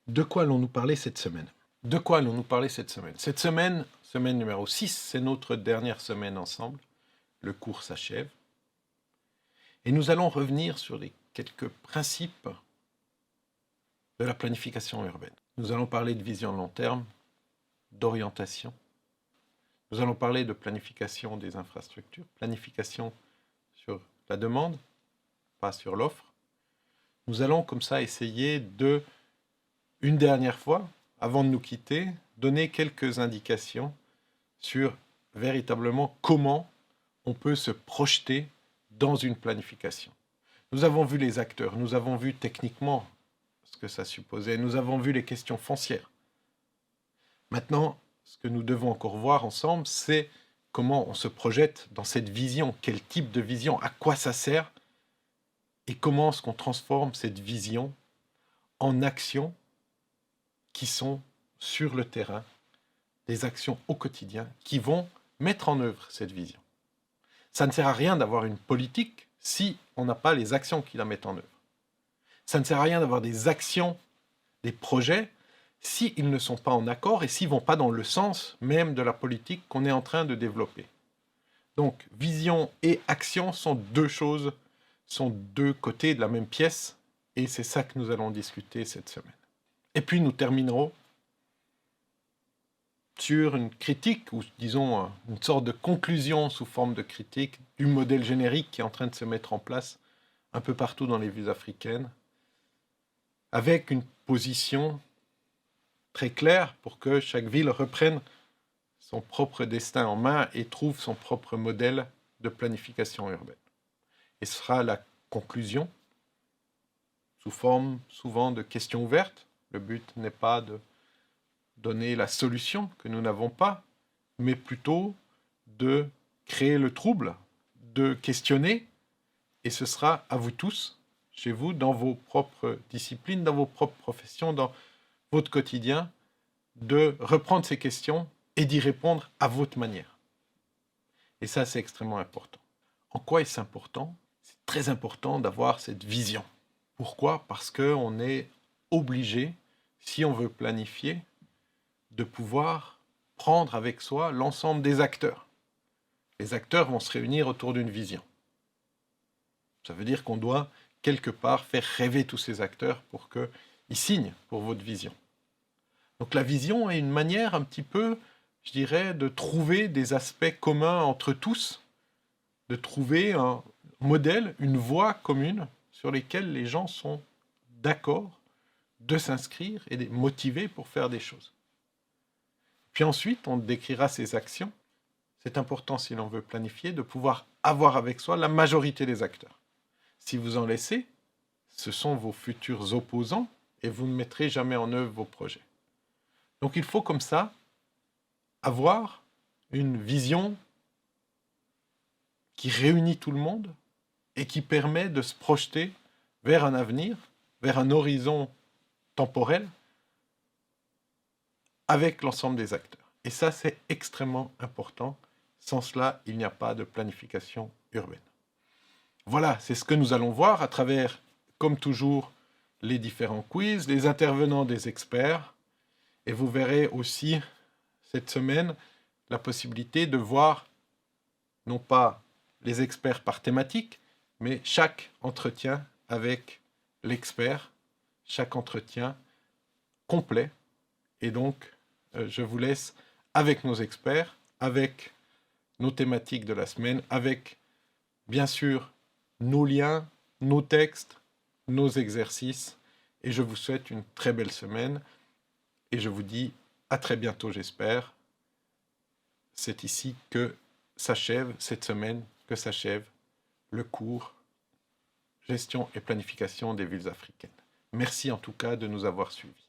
De quoi allons-nous parler cette semaine? De quoi allons-nous parler cette semaine? Cette semaine, semaine numéro 6, c'est notre dernière semaine ensemble. Le cours s'achève. Et nous allons revenir sur les quelques principes de la planification urbaine. Nous allons parler de vision long terme, d'orientation. Nous allons parler de planification des infrastructures, planification sur la demande, pas sur l'offre. Nous allons comme ça essayer de, une dernière fois, avant de nous quitter, donner quelques indications sur véritablement comment on peut se projeter dans une planification. Nous avons vu les acteurs, nous avons vu techniquement ce que ça supposait, nous avons vu les questions foncières. Maintenant, ce que nous devons encore voir ensemble, c'est comment on se projette dans cette vision, quel type de vision, à quoi ça sert, et comment est-ce qu'on transforme cette vision en actions qui sont sur le terrain, des actions au quotidien qui vont mettre en œuvre cette vision. Ça ne sert à rien d'avoir une politique si on n'a pas les actions qui la mettent en œuvre. Ça ne sert à rien d'avoir des actions, des projets, s'ils ne sont pas en accord et s'ils ne vont pas dans le sens même de la politique qu'on est en train de développer. Donc, vision et action sont deux choses, sont deux côtés de la même pièce, et c'est ça que nous allons discuter cette semaine. Et puis nous terminerons sur une critique, ou disons une sorte de conclusion sous forme de critique du modèle générique qui est en train de se mettre en place un peu partout dans les villes africaines, avec une position très claire pour que chaque ville reprenne son propre destin en main et trouve son propre modèle de planification urbaine. Et ce sera la conclusion, sous forme souvent de questions ouvertes. Le but n'est pas de donner la solution que nous n'avons pas, mais plutôt de créer le trouble, de questionner, et ce sera à vous tous, chez vous, dans vos propres disciplines, dans vos propres professions, dans votre quotidien, de reprendre ces questions et d'y répondre à votre manière. Et ça, c'est extrêmement important. En quoi est-ce important? C'est très important d'avoir cette vision. Pourquoi? Parce qu'on est obligé, si on veut planifier, de pouvoir prendre avec soi l'ensemble des acteurs. Les acteurs vont se réunir autour d'une vision. Ça veut dire qu'on doit, quelque part, faire rêver tous ces acteurs pour qu'ils signent pour votre vision. Donc la vision est une manière un petit peu, je dirais, de trouver des aspects communs entre tous, de trouver un modèle, une voie commune sur lesquelles les gens sont d'accord de s'inscrire et motivés pour faire des choses. Puis ensuite, on décrira ces actions. C'est important, si l'on veut planifier, de pouvoir avoir avec soi la majorité des acteurs. Si vous en laissez, ce sont vos futurs opposants et vous ne mettrez jamais en œuvre vos projets. Donc il faut comme ça avoir une vision qui réunit tout le monde et qui permet de se projeter vers un avenir, vers un horizon temporel avec l'ensemble des acteurs. Et ça, c'est extrêmement important. Sans cela, il n'y a pas de planification urbaine. Voilà, c'est ce que nous allons voir à travers, comme toujours, les différents quiz, les intervenants des experts. Et vous verrez aussi, cette semaine, la possibilité de voir, non pas les experts par thématique, mais chaque entretien avec l'expert, chaque entretien complet. Et donc, je vous laisse avec nos experts, avec nos thématiques de la semaine, avec, bien sûr, nos liens, nos textes, nos exercices. Et je vous souhaite une très belle semaine. Et je vous dis à très bientôt, j'espère. C'est ici que s'achève cette semaine, que s'achève le cours Gestion et planification des villes africaines. Merci en tout cas de nous avoir suivis.